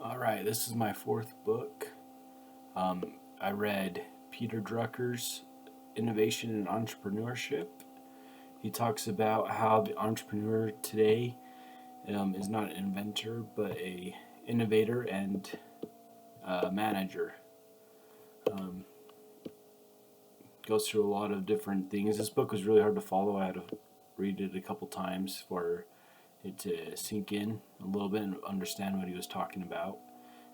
All right, this is my fourth book. I read Peter Drucker's Innovation and Entrepreneurship. He talks about how the entrepreneur today is not an inventor, but a innovator and manager. Um, Goes through a lot of different things. This book was really hard to follow. I had to read it a couple times for it to sink in a little bit and understand what he was talking about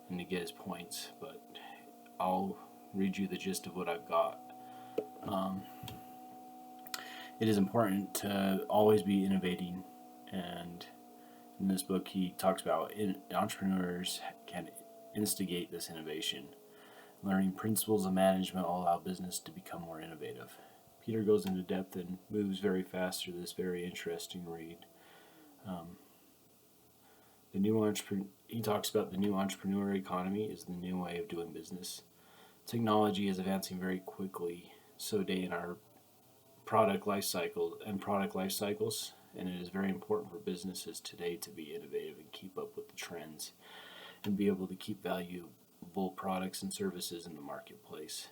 and to get his points. But I'll read you the gist of what I've got. It is important to always be innovating, and in this book he talks about entrepreneurs can instigate this innovation. Learning principles of management will allow business to become more innovative. Peter goes into depth and moves very fast through this very interesting read. He talks about the new entrepreneur economy is the new way of doing business. Technology is advancing very quickly, so day in our product life cycles, and it is very important for businesses today to be innovative and keep up with the trends and be able to keep valuable products and services in the marketplace.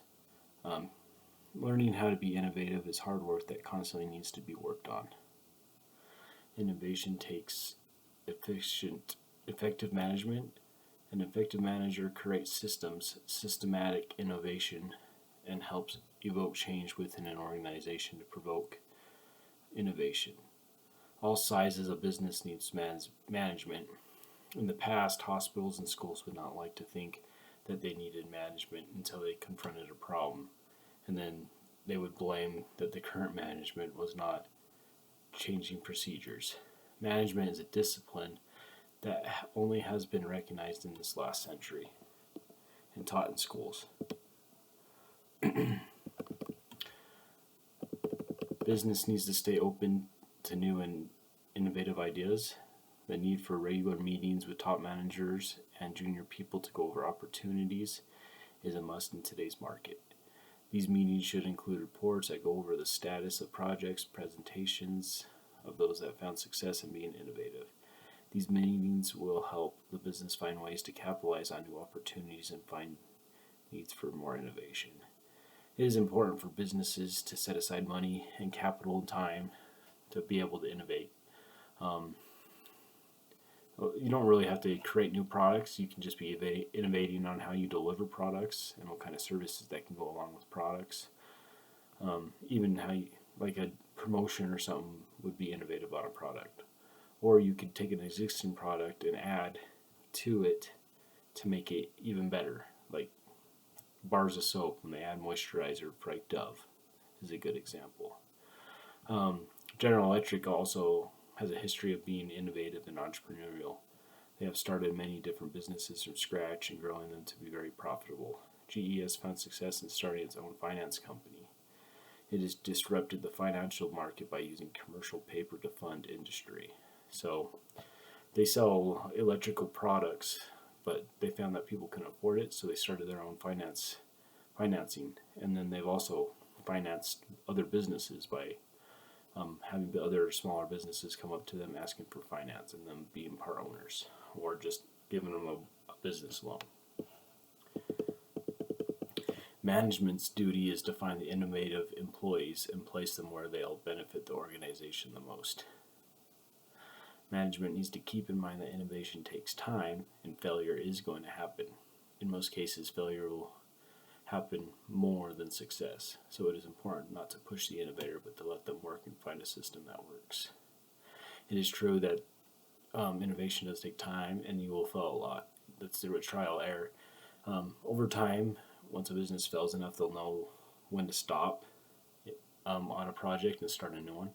Learning how to be innovative is hard work that constantly needs to be worked on. Innovation takes effective management. An effective manager creates systematic innovation, and helps evoke change within an organization to provoke innovation. All sizes of business needs management. In the past, hospitals and schools would not like to think that they needed management until they confronted a problem, and then they would blame that the current management was not changing procedures. Management is a discipline that only has been recognized in this last century and taught in schools. Business needs to stay open to new and innovative ideas. The need for regular meetings with top managers and junior people to go over opportunities is a must in today's market. These meetings should include reports that go over the status of projects, presentations of those that found success in being innovative. These meetings will help the business find ways to capitalize on new opportunities and find needs for more innovation. It is important for businesses to set aside money and capital and time to be able to innovate. You don't really have to create new products. You can just be innovating on how you deliver products and what kind of services that can go along with products. Even how you, like a promotion or something would be innovative on a product. Or you could take an existing product and add to it to make it even better. Like bars of soap, when they add moisturizer for like Dove is a good example. General Electric also has a history of being innovative and entrepreneurial. They have started many different businesses from scratch and growing them to be very profitable. GE has found success in starting its own finance company. It has disrupted the financial market by using commercial paper to fund industry. So they sell electrical products, but they found that people couldn't afford it, so they started their own financing. And then they've also financed other businesses by having other smaller businesses come up to them asking for finance and them being part owners or just giving them a business loan. Management's duty is to find the innovative employees and place them where they'll benefit the organization the most. Management needs to keep in mind that innovation takes time and failure is going to happen. In most cases, failure will happen more than success, so it is important not to push the innovator but to let them work and find a system that works. It is true that innovation does take time and you will fail a lot. That's through a trial error. Over time, once a business fails enough, they'll know when to stop on a project and start a new one.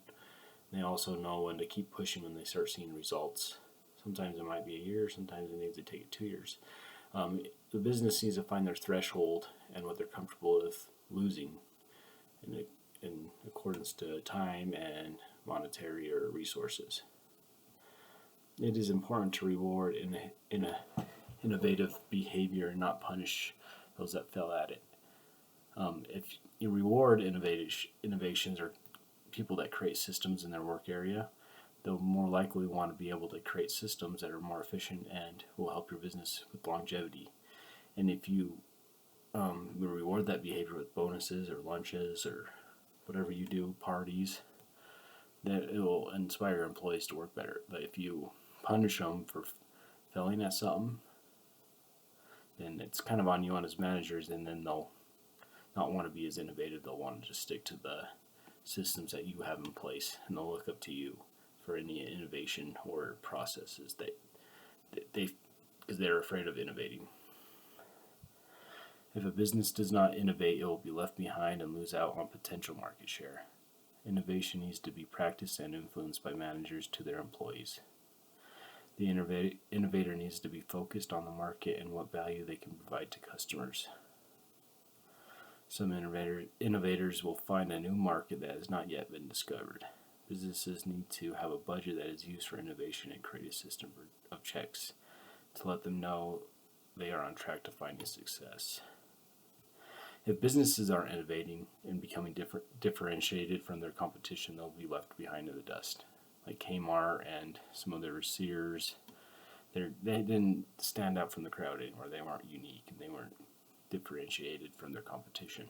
They also know when to keep pushing when they start seeing results. Sometimes it might be a year, sometimes it needs to take 2 years. The business needs to find their threshold and what they're comfortable with losing in accordance to time and monetary or resources. It is important to reward in a innovative behavior and not punish those that fail at it. If you reward innovations or people that create systems in their work area, they'll more likely want to be able to create systems that are more efficient and will help your business with longevity. And if you reward that behavior with bonuses or lunches or whatever you do, parties, that it will inspire your employees to work better. But if you punish them for failing at something, then it's kind of on you on as managers, and then they'll not want to be as innovative. They'll want to just stick to the systems that you have in place, and they'll look up to you for any innovation or processes that they, because they're afraid of innovating. If a business does not innovate, it will be left behind and lose out on potential market share. Innovation needs to be practiced and influenced by managers to their employees. The innovator needs to be focused on the market and what value they can provide to customers. Some innovators will find a new market that has not yet been discovered. Businesses need to have a budget that is used for innovation and create a system of checks to let them know they are on track to finding success. If businesses aren't innovating and becoming differentiated from their competition, they'll be left behind in the dust. Like Kmart and some other Sears, they didn't stand out from the crowd anymore. They weren't unique and they weren't differentiated from their competition.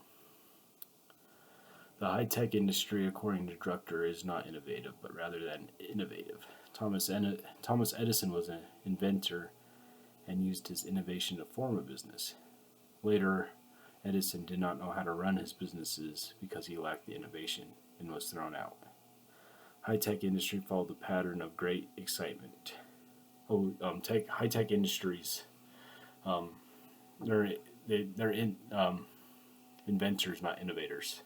The high-tech industry, according to Drucker, is not innovative, but rather than innovative. Thomas Edison was an inventor and used his innovation to form a business. Later, Edison did not know how to run his businesses because he lacked the innovation and was thrown out. High-tech industry followed the pattern of great excitement. High-tech industries, they're inventors, not innovators.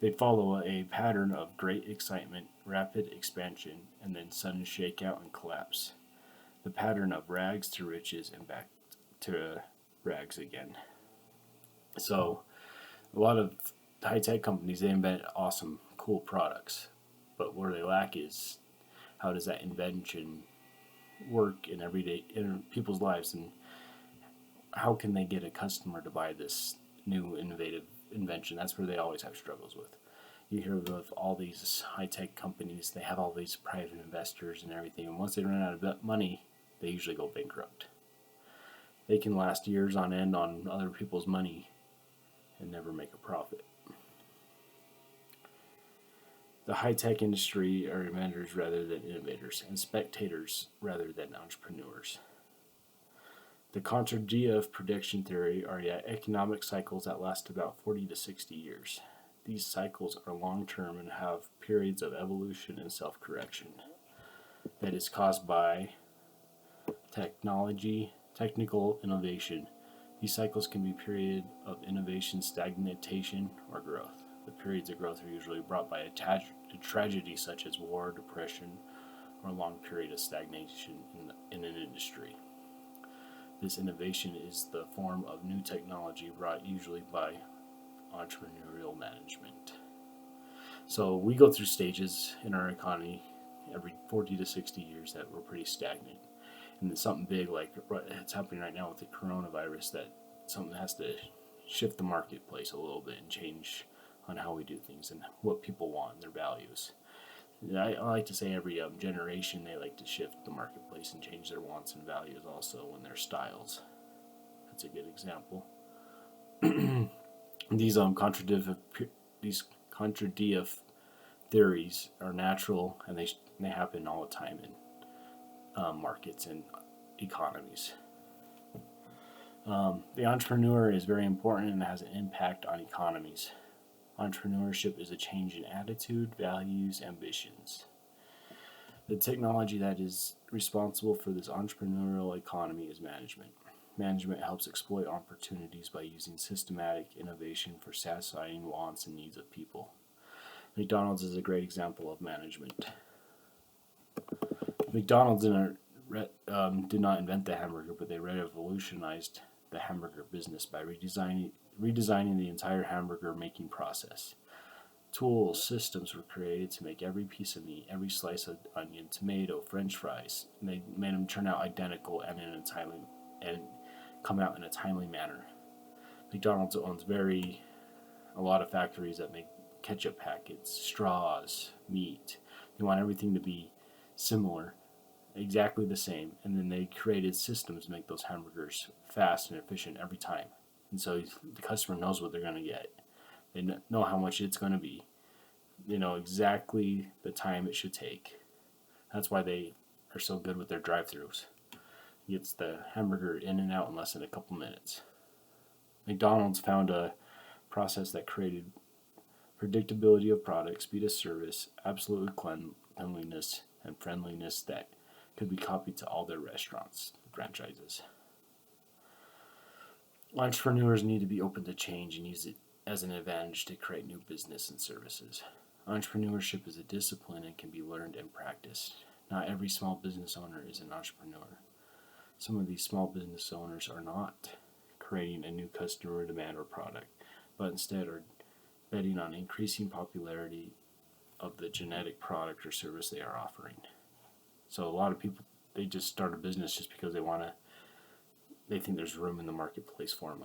They follow a pattern of great excitement, rapid expansion, and then sudden shakeout and collapse. The pattern of rags to riches and back to rags again. So, a lot of high-tech companies, they invent awesome, cool products. But where they lack is how does that invention work in people's lives, and how can they get a customer to buy this new innovative invention? That's where they always have struggles with. You hear of all these high-tech companies, they have all these private investors and everything, and once they run out of money, they usually go bankrupt. They can last years on end on other people's money and never make a profit. The high-tech industry are inventors rather than innovators, and spectators rather than entrepreneurs. The contradia of prediction theory are economic cycles that last about 40 to 60 years. These cycles are long-term and have periods of evolution and self-correction that is caused by technical innovation. These cycles can be a period of innovation, stagnation, or growth. The periods of growth are usually brought by a tragedy such as war, depression, or a long period of stagnation in an industry. This innovation is the form of new technology brought usually by entrepreneurial management. So we go through stages in our economy every 40 to 60 years that we're pretty stagnant. And then something big like it's happening right now with the coronavirus, that something has to shift the marketplace a little bit and change on how we do things and what people want and their values. I like to say every generation they like to shift the marketplace and change their wants and values also and their styles. That's a good example. These contradict theories are natural, and they happen all the time in markets and economies. The entrepreneur is very important and has an impact on economies. Entrepreneurship is a change in attitude, values, ambitions. The technology that is responsible for this entrepreneurial economy is management. Management helps exploit opportunities by using systematic innovation for satisfying wants and needs of people. McDonald's is a great example of management. McDonald's did not invent the hamburger, but they revolutionized the hamburger business by redesigning the entire hamburger making process. Tools, systems were created to make every piece of meat, every slice of onion, tomato, French fries, and they made them turn out identical and come out in a timely manner. McDonald's owns a lot of factories that make ketchup packets, straws, meat. They want everything to be similar, exactly the same, and then they created systems to make those hamburgers fast and efficient every time. And so the customer knows what they're going to get. They know how much it's going to be. They know exactly the time it should take. That's why they are so good with their drive-thrus. Gets the hamburger in and out in less than a couple minutes. McDonald's found a process that created predictability of product, speed of service, absolute cleanliness, and friendliness that could be copied to all their restaurants, franchises. Entrepreneurs need to be open to change and use it as an advantage to create new business and services. Entrepreneurship is a discipline and can be learned and practiced. Not every small business owner is an entrepreneur. Some of these small business owners are not creating a new customer demand or product, but instead are betting on increasing popularity of the genetic product or service they are offering. So a lot of people, they just start a business just because they think there's room in the marketplace for them,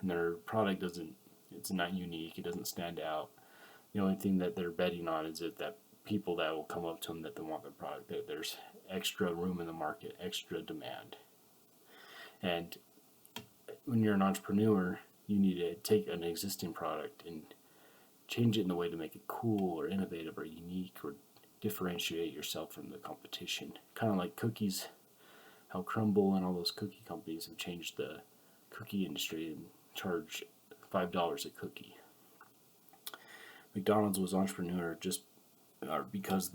and their product it's not unique, it doesn't stand out. The only thing that they're betting on is that people that will come up to them that they want their product, that there's extra room in the market, extra demand. And when you're an entrepreneur, you need to take an existing product and change it in a way to make it cool or innovative or unique or differentiate yourself from the competition. Kind of like cookies, how Crumble and all those cookie companies have changed the cookie industry and charge $5 a cookie. McDonald's was entrepreneur because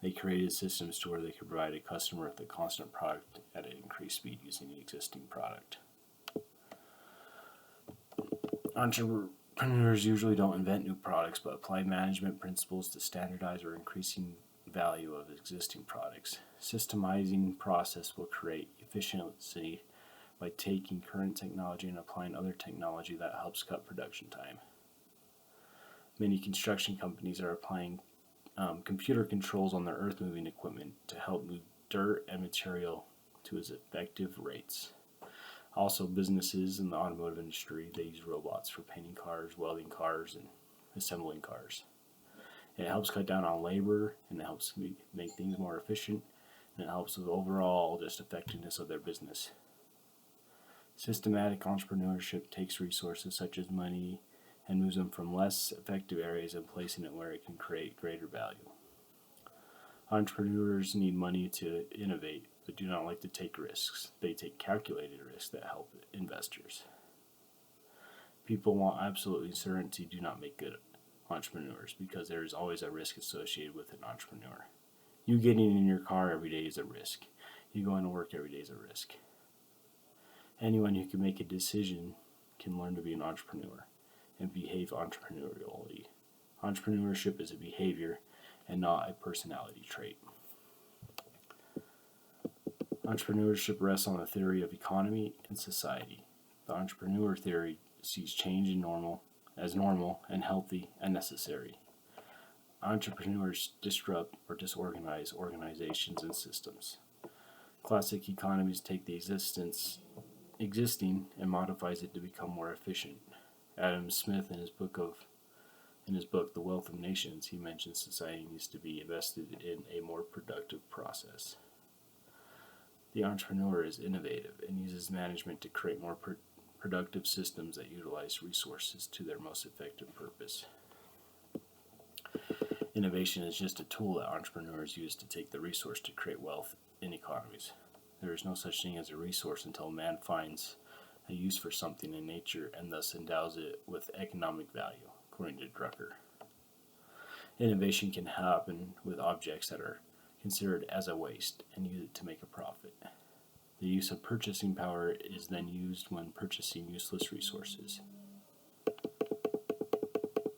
they created systems to where they could provide a customer with a constant product at an increased speed using the existing product. Entrepreneurs usually don't invent new products, but apply management principles to standardize or increasing value of existing products. Systemizing process will create efficiency by taking current technology and applying other technology that helps cut production time. Many construction companies are applying computer controls on their earth-moving equipment to help move dirt and material to its effective rates. Also, businesses in the automotive industry, they use robots for painting cars, welding cars, and assembling cars. It helps cut down on labor, and it helps make things more efficient, and it helps with overall just effectiveness of their business. Systematic entrepreneurship takes resources such as money and moves them from less effective areas and placing it where it can create greater value. Entrepreneurs need money to innovate, but do not like to take risks. They take calculated risks that help investors. People want absolute certainty do not make good entrepreneurs because there is always a risk associated with an entrepreneur. You getting in your car every day is a risk. You going to work every day is a risk. Anyone who can make a decision can learn to be an entrepreneur and behave entrepreneurially. Entrepreneurship is a behavior and not a personality trait. Entrepreneurship rests on the theory of economy and society. The entrepreneur theory sees change as normal and healthy and necessary. Entrepreneurs disrupt or disorganize organizations and systems. Classic economies take the existing and modifies it to become more efficient. Adam Smith, in his book The Wealth of Nations, he mentions society needs to be invested in a more productive process. The entrepreneur is innovative and uses management to create more productive systems that utilize resources to their most effective purpose. Innovation is just a tool that entrepreneurs use to take the resource to create wealth in economies. There is no such thing as a resource until man finds a use for something in nature and thus endows it with economic value, according to Drucker. Innovation can happen with objects that are considered as a waste and use it to make a profit. The use of purchasing power is then used when purchasing useless resources.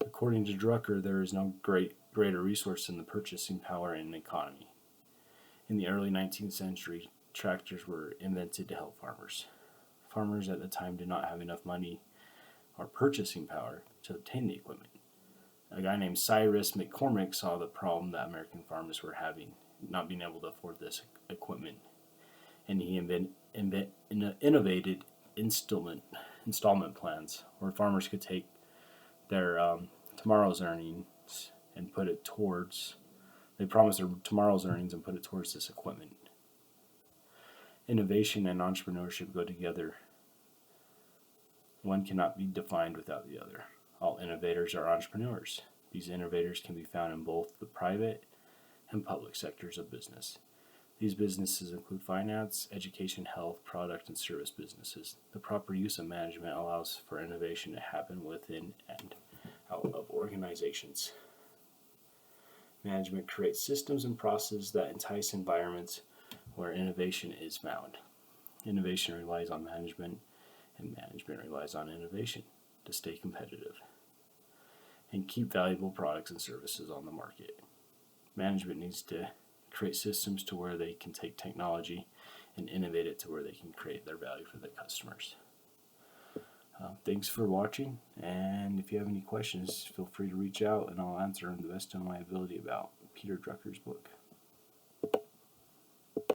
According to Drucker, there is no greater resource than the purchasing power in an economy. In the early 19th century, tractors were invented to help farmers. Farmers at the time did not have enough money or purchasing power to obtain the equipment. A guy named Cyrus McCormick saw the problem that American farmers were having, not being able to afford this equipment, and he innovated installment plans where farmers could take their tomorrow's earnings and put it towards They promise tomorrow's earnings and put it towards this equipment. Innovation and entrepreneurship go together. One cannot be defined without the other. All innovators are entrepreneurs. These innovators can be found in both the private and public sectors of business. These businesses include finance, education, health, product, and service businesses. The proper use of management allows for innovation to happen within and out of organizations. Management creates systems and processes that entice environments where innovation is found. Innovation relies on management, and management relies on innovation to stay competitive and keep valuable products and services on the market. Management needs to create systems to where they can take technology and innovate it to where they can create their value for their customers. Thanks for watching, and if you have any questions, feel free to reach out and I'll answer them the best of my ability about Peter Drucker's book.